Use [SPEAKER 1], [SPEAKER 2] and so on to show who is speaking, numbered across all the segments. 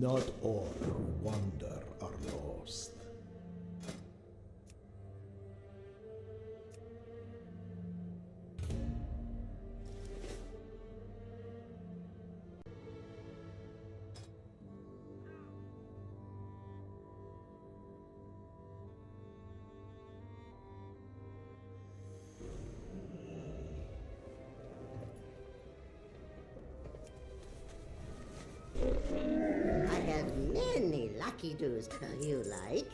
[SPEAKER 1] Not all who wander are lost.
[SPEAKER 2] I have many lucky doos you like.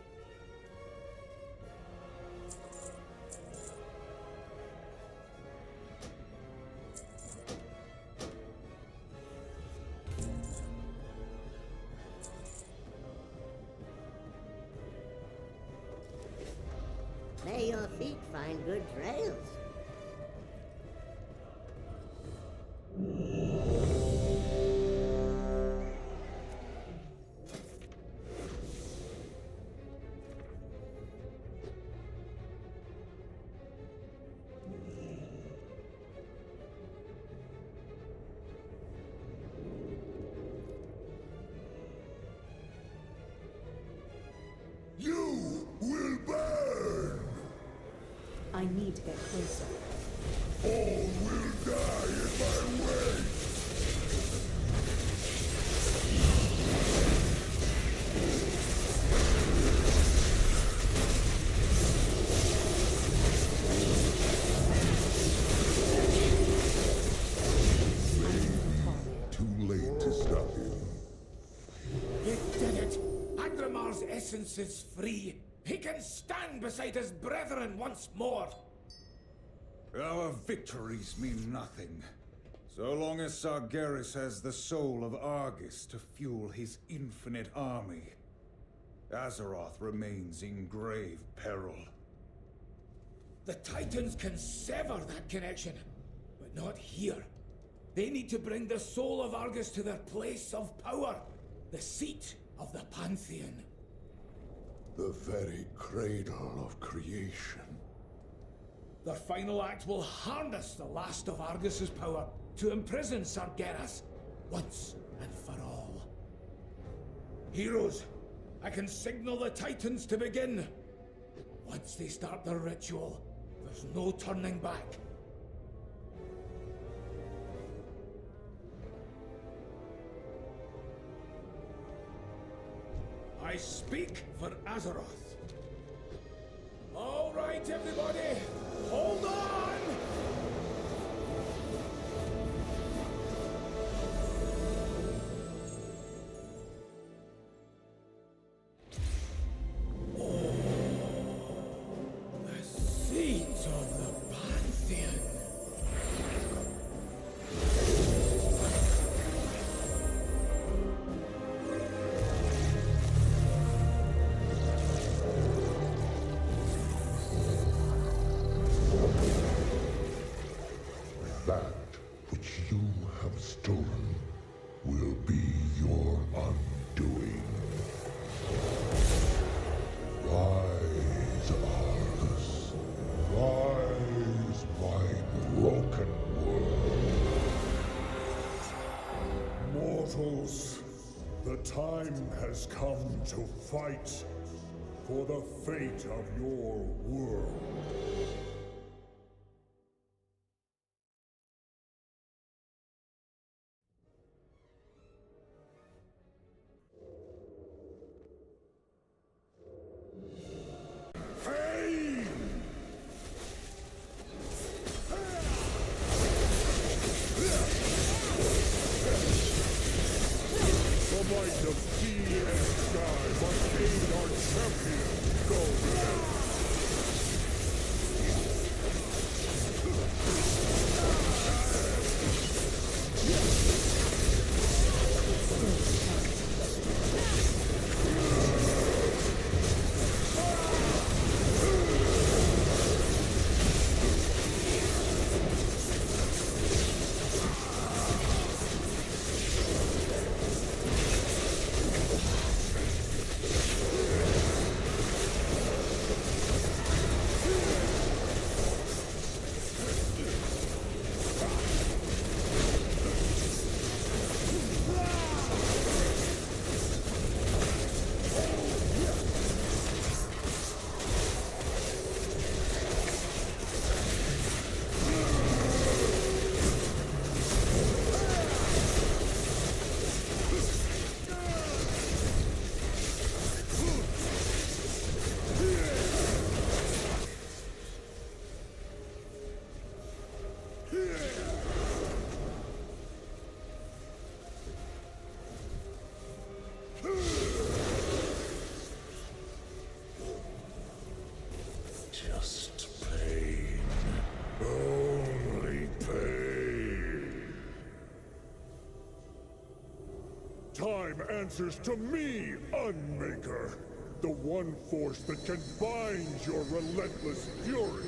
[SPEAKER 2] May your feet find good trails.
[SPEAKER 3] You will burn!
[SPEAKER 4] I need to get closer.
[SPEAKER 3] All will die in my way! Too late to stop him.
[SPEAKER 5] He did it! Agramar's essence is free! He can stand beside his brethren once more!
[SPEAKER 6] Our victories mean nothing. So long as Sargeras has the soul of Argus to fuel his infinite army, Azeroth remains in grave peril.
[SPEAKER 5] The Titans can sever that connection, but not here. They need to bring the soul of Argus to their place of power, the seat of the Pantheon.
[SPEAKER 3] The very cradle of creation.
[SPEAKER 5] Their final act will harness the last of Argus's power to imprison Sargeras once and for all. Heroes, I can signal the Titans to begin. Once they start their ritual, there's no turning back. I speak for Azeroth. All right, everybody, hold on! Oh, the seeds of the Pantheon.
[SPEAKER 3] That which you have stolen will be your undoing. Rise, Argus. Rise, my broken world. Mortals, the time has come to fight for the fate of your world. The might of sea and sky must aid our champion. Go ahead. Just pain. Only pain. Time answers to me, Unmaker. The one force that can bind your relentless fury.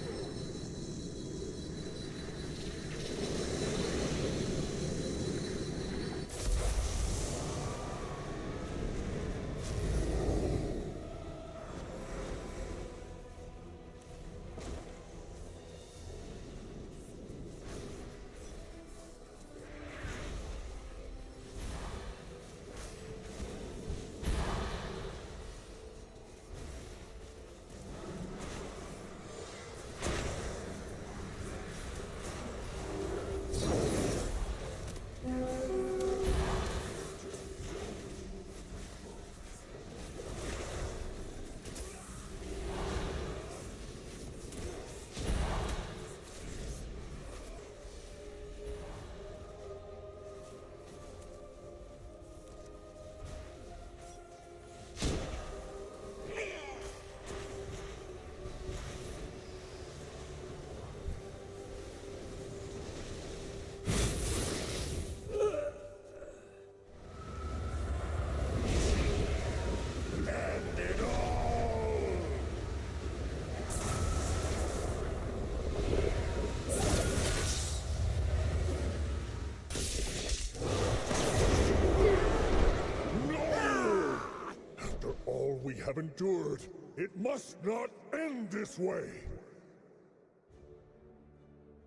[SPEAKER 3] We have endured. It must not end this way.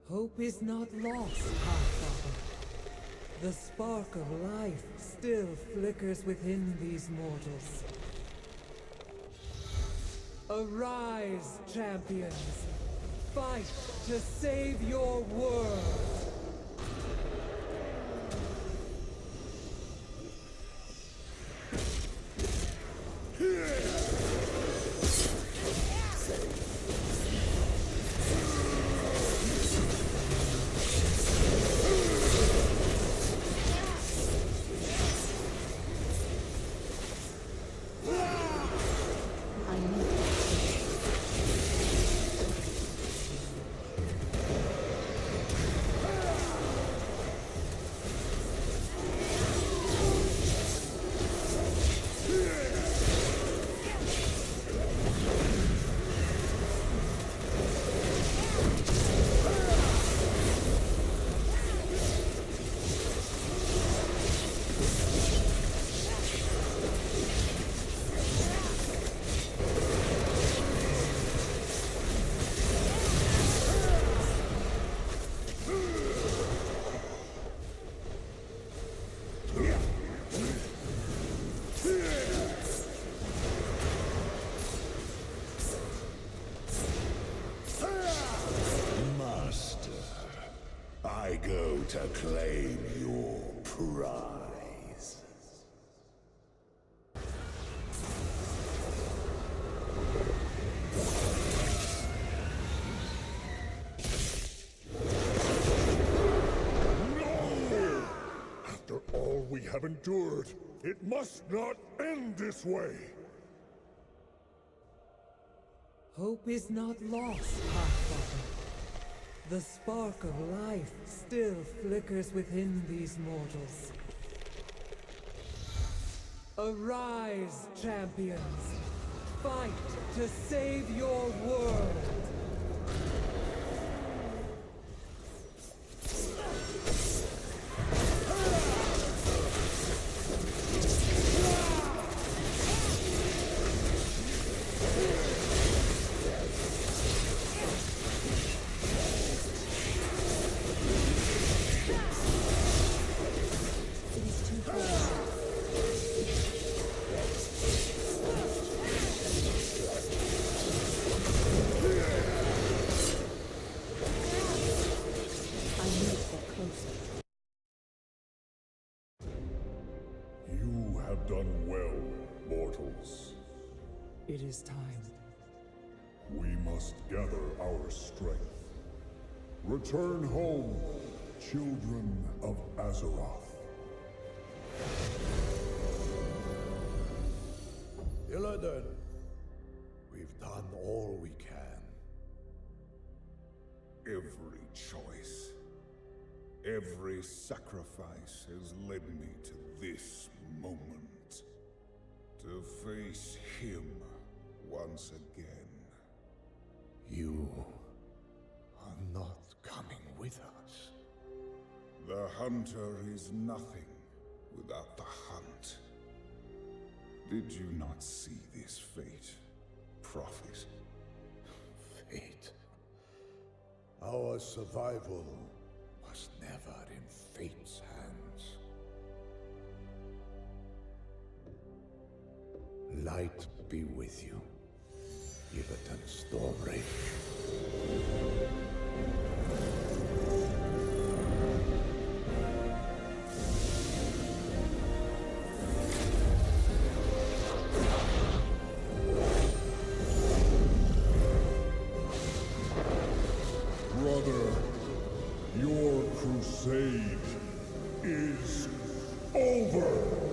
[SPEAKER 7] Hope is not lost, Pathfather. The spark of life still flickers within these mortals. Arise, champions! Fight to save your world!
[SPEAKER 3] I go to claim your prize. No! After all we have endured, it must not end this way.
[SPEAKER 7] Hope is not lost, Pathfather. The spark of life still flickers within these mortals. Arise, champions! Fight to save your world!
[SPEAKER 3] You have done well, mortals.
[SPEAKER 7] It is time.
[SPEAKER 3] We must gather our strength. Return home, children of Azeroth.
[SPEAKER 1] Illidan, we've done all we can.
[SPEAKER 6] every choice. Every sacrifice has led me to this moment. To face him once again.
[SPEAKER 1] You are not coming with us.
[SPEAKER 6] The hunter is nothing without the hunt. Did you not see this fate, prophet?
[SPEAKER 1] Fate. Our survival was never in fate's hands. Light be with you, Yvatan Stormrage.
[SPEAKER 3] Brother, your crusade is over!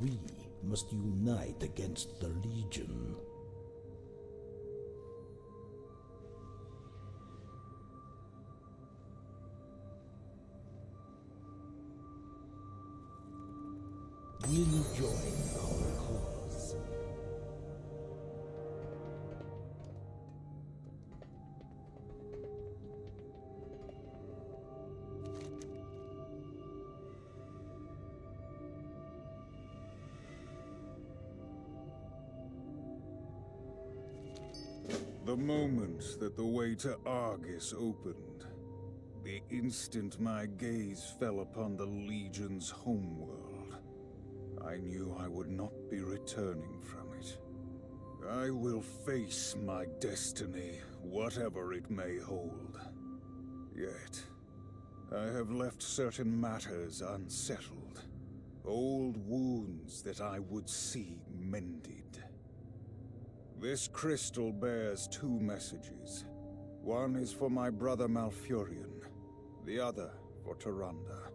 [SPEAKER 1] We must unite against the Legion. Will you join our cause?
[SPEAKER 6] The moment that the way to Argus opened, the instant my gaze fell upon the Legion's homeworld, I knew I would not be returning from it. I will face my destiny, whatever it may hold. Yet, I have left certain matters unsettled. Old wounds that I would see mended. This crystal bears two messages. One is for my brother Malfurion, the other for Tyrande.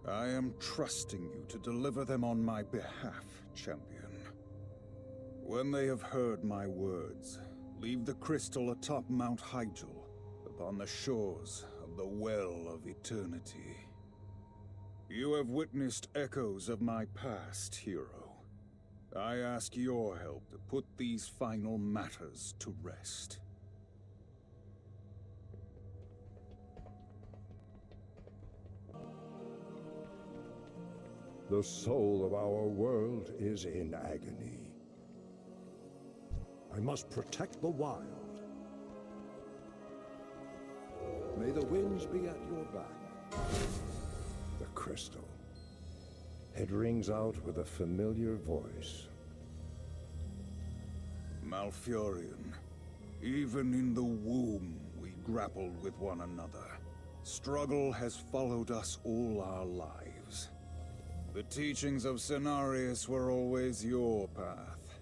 [SPEAKER 6] I am trusting you to deliver them on my behalf, champion. When they have heard my words, leave the crystal atop Mount Hyjal, upon the shores of the Well of Eternity. You have witnessed echoes of my past, hero. I ask your help to put these final matters to rest.
[SPEAKER 3] The soul of our world is in agony. I must protect the wild. May the winds be at your back. The crystal. It rings out with a familiar voice.
[SPEAKER 6] Malfurion, even in the womb we grappled with one another. Struggle has followed us all our lives. The teachings of Cenarius were always your path.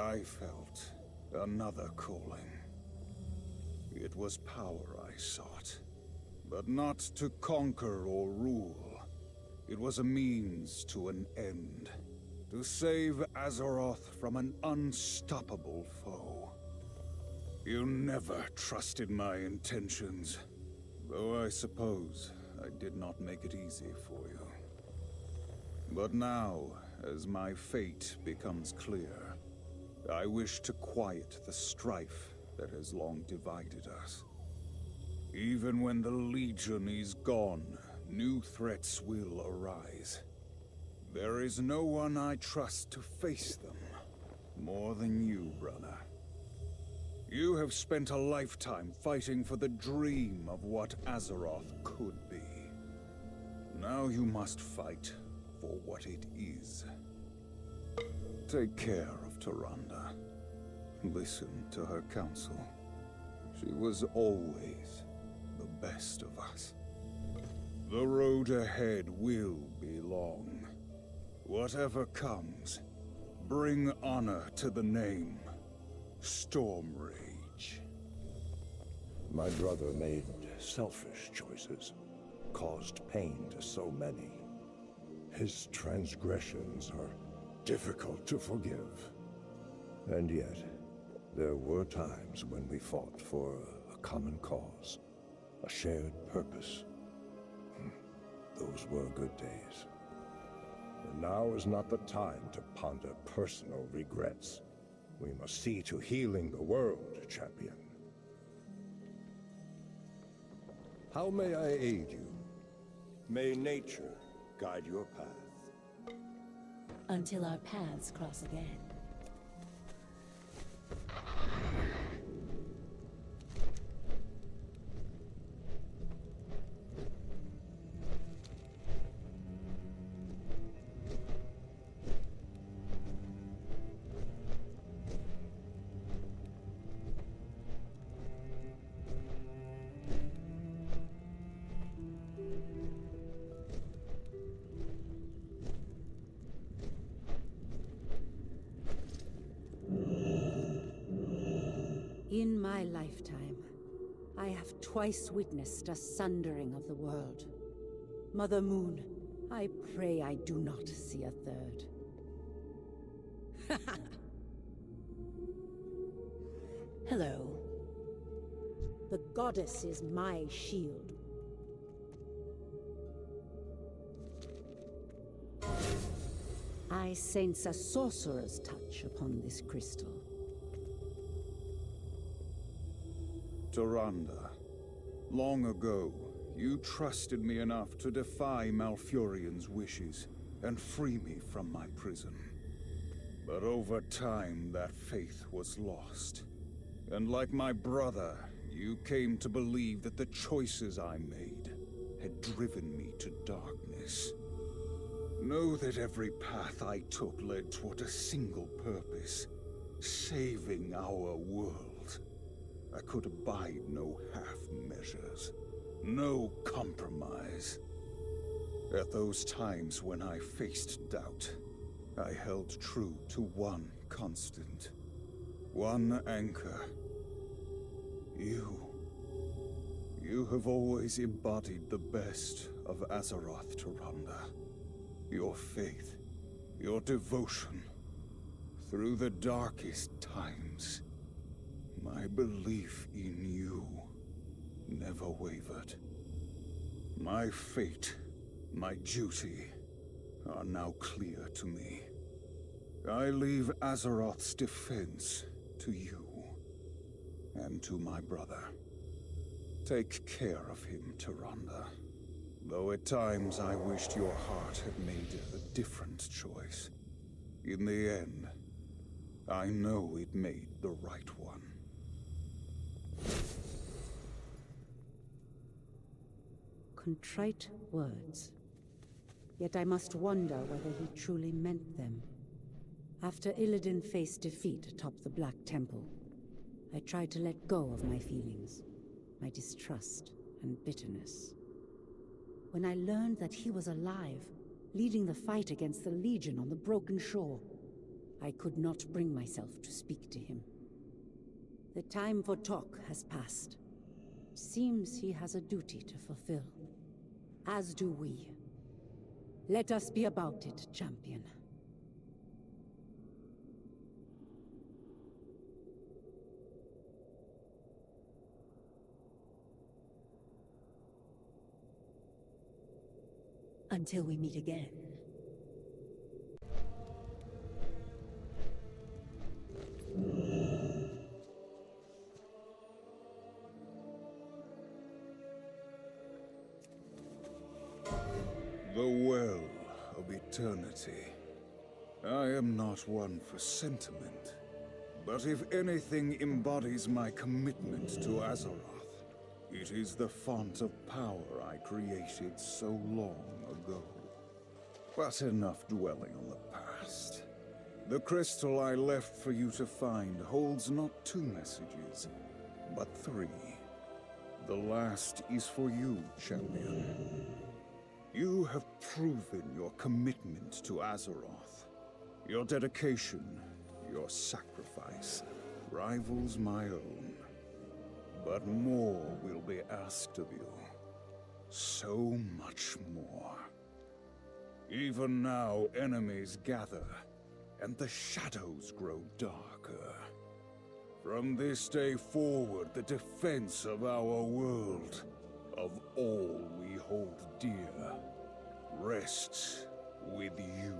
[SPEAKER 6] I felt another calling. It was power I sought, but not to conquer or rule. It was a means to an end, to save Azeroth from an unstoppable foe. You never trusted my intentions, though I suppose I did not make it easy for you. But now, as my fate becomes clear, I wish to quiet the strife that has long divided us. Even when the Legion is gone, new threats will arise. There is no one I trust to face them more than you, brother. You have spent a lifetime fighting for the dream of what Azeroth could be. Now you must fight for what it is. Take care of Tyrande. Listen to her counsel. She was always the best of us. The road ahead will be long. Whatever comes, bring honor to the name Stormrage.
[SPEAKER 3] My brother made selfish choices, caused pain to so many. His transgressions are difficult to forgive. And yet, there were times when we fought for a common cause, a shared purpose. Those were good days. And now is not the time to ponder personal regrets. We must see to healing the world, champion. How may I aid you? May nature guide your path.
[SPEAKER 4] Until our paths cross again.
[SPEAKER 8] In my lifetime, I have twice witnessed a sundering of the world. Mother Moon, I pray I do not see a third. Hello. The goddess is my shield. I sense a sorcerer's touch upon this crystal.
[SPEAKER 6] Tyrande, long ago, you trusted me enough to defy Malfurion's wishes and free me from my prison. But over time, that faith was lost. And like my brother, you came to believe that the choices I made had driven me to darkness. Know that every path I took led toward a single purpose, saving our world. I could abide no half measures, no compromise. At those times when I faced doubt, I held true to one constant, one anchor. You. You have always embodied the best of Azeroth, Tyrande. Your faith, your devotion, through the darkest times. My belief in you never wavered. My fate, my duty, are now clear to me. I leave Azeroth's defense to you, and to my brother. Take care of him, Tyrande. Though at times I wished your heart had made a different choice. In the end, I know it made the right one.
[SPEAKER 8] Contrite words. Yet I must wonder whether he truly meant them. After Illidan faced defeat atop the Black Temple, I tried to let go of my feelings. my distrust and bitterness. When I learned that he was alive, leading the fight against the Legion on the Broken Shore, I could not bring myself to speak to him. The time for talk has passed. Seems he has a duty to fulfill. As do we. Let us be about it, champion.
[SPEAKER 4] Until we meet again.
[SPEAKER 6] The well of eternity. I am not one for sentiment, but if anything embodies my commitment to Azeroth, it is the font of power I created so long ago. But enough dwelling on the past. The crystal I left for you to find holds not 2 messages, but 3. The last is for you, champion. You have proven your commitment to Azeroth. Your dedication, your sacrifice, rivals my own. But more will be asked of you. So much more. Even now, enemies gather, and the shadows grow darker. From this day forward, the defense of our world, of all we hold dear, rests with you.